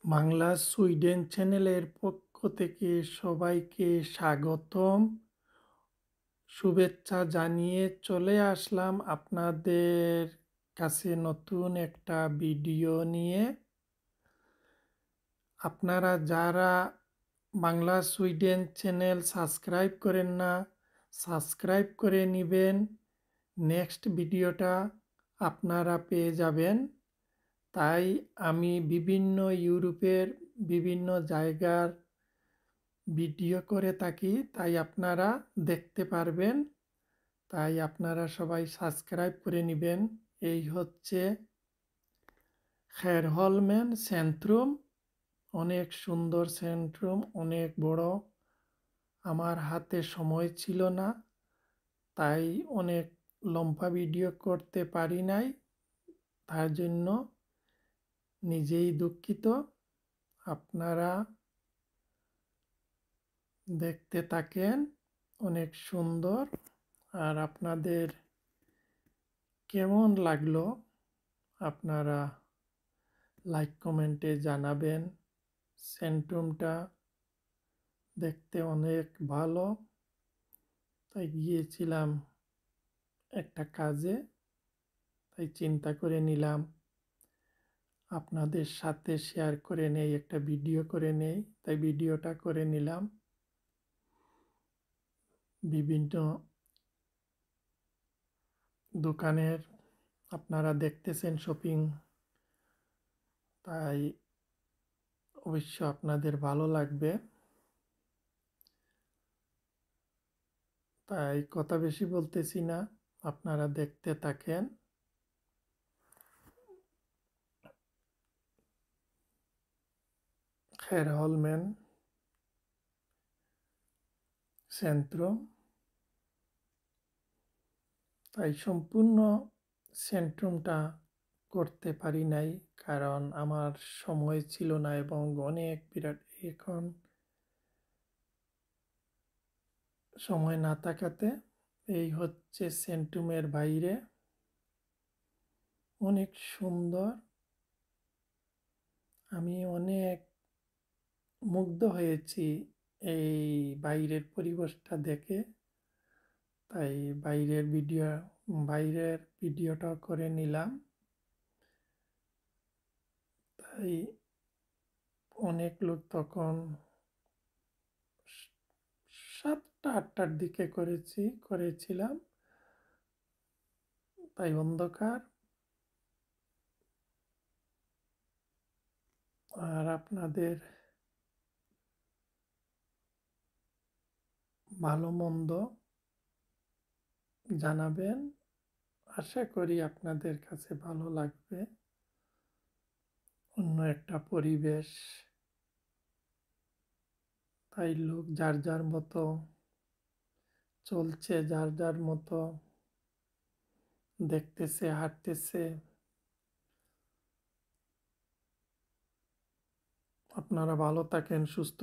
Bangla Sweden চ্যানেলের পক্ষ থেকে সবাইকে স্বাগতম, শুভেচ্ছা জানিয়ে চলে আসলাম আপনাদের কাছে নতুন একটা ভিডিও নিয়ে। আপনারা যারা বাংলা সুইডেন চ্যানেল সাবস্ক্রাইব করেন না, সাবস্ক্রাইব করে নেবেন। নেক্সট ভিডিওটা আপনারা পেয়ে যাবেন। তাই আমি বিভিন্ন ইউরোপের বিভিন্ন জায়গার ভিডিও করে থাকি, তাই আপনারা দেখতে পারবেন। তাই আপনারা সবাই সাবস্ক্রাইব করে নেবেন। এই হচ্ছে খেরহলমেন সেন্ট্রুম, অনেক সুন্দর সেন্ট্রুম, অনেক বড়। আমার হাতে সময় ছিল না, তাই অনেক লম্বা ভিডিও করতে পারি নাই, তার জন্য নিজেই দুঃখিত। আপনারা দেখতে থাকেন, অনেক সুন্দর। আর আপনাদের কেমন লাগলো আপনারা লাইক কমেন্টে জানাবেন। সেন্ট্রুমটা দেখতে অনেক ভালো, তাই গিয়েছিলাম একটা কাজে, তাই চিন্তা করে নিলাম আপনাদের সাথে শেয়ার করে নেই, একটা ভিডিও করে নেই, তাই ভিডিওটা করে নিলাম। বিভিন্ন দোকানের আপনারা দেখতেছেন শপিং, তাই অবশ্য আপনাদের ভালো লাগবে। তাই কথা বেশি বলতেছি না, আপনারা দেখতে থাকেন। খেরহলমেন সেন্ট্রুম, তাই সম্পূর্ণ সেন্ট্রুমটা করতে পারি নাই, কারণ আমার সময় ছিল না এবং অনেক বিরাট, এখন সময় না থাকাতে। এই হচ্ছে সেন্ট্রুমের বাইরে, অনেক সুন্দর। আমি অনেক মুগ্ধ হয়েছি এই বাইরের পরিবেশটা দেখে, তাই বাইরের ভিডিওটা করে নিলাম। তাই অনেক লোক তখন 7টা 8টার দিকে করেছিলাম, তাই অন্ধকার। আর আপনাদের ভালো মন্দ জানাবেন, আশা করি আপনাদের কাছে ভালো লাগবে। অন্য একটা পরিবেশ, তাই লোক যার যার মতো চলছে, যার যার মতো দেখতেছে, হাঁটতেছে। আপনারা ভালো থাকেন, সুস্থ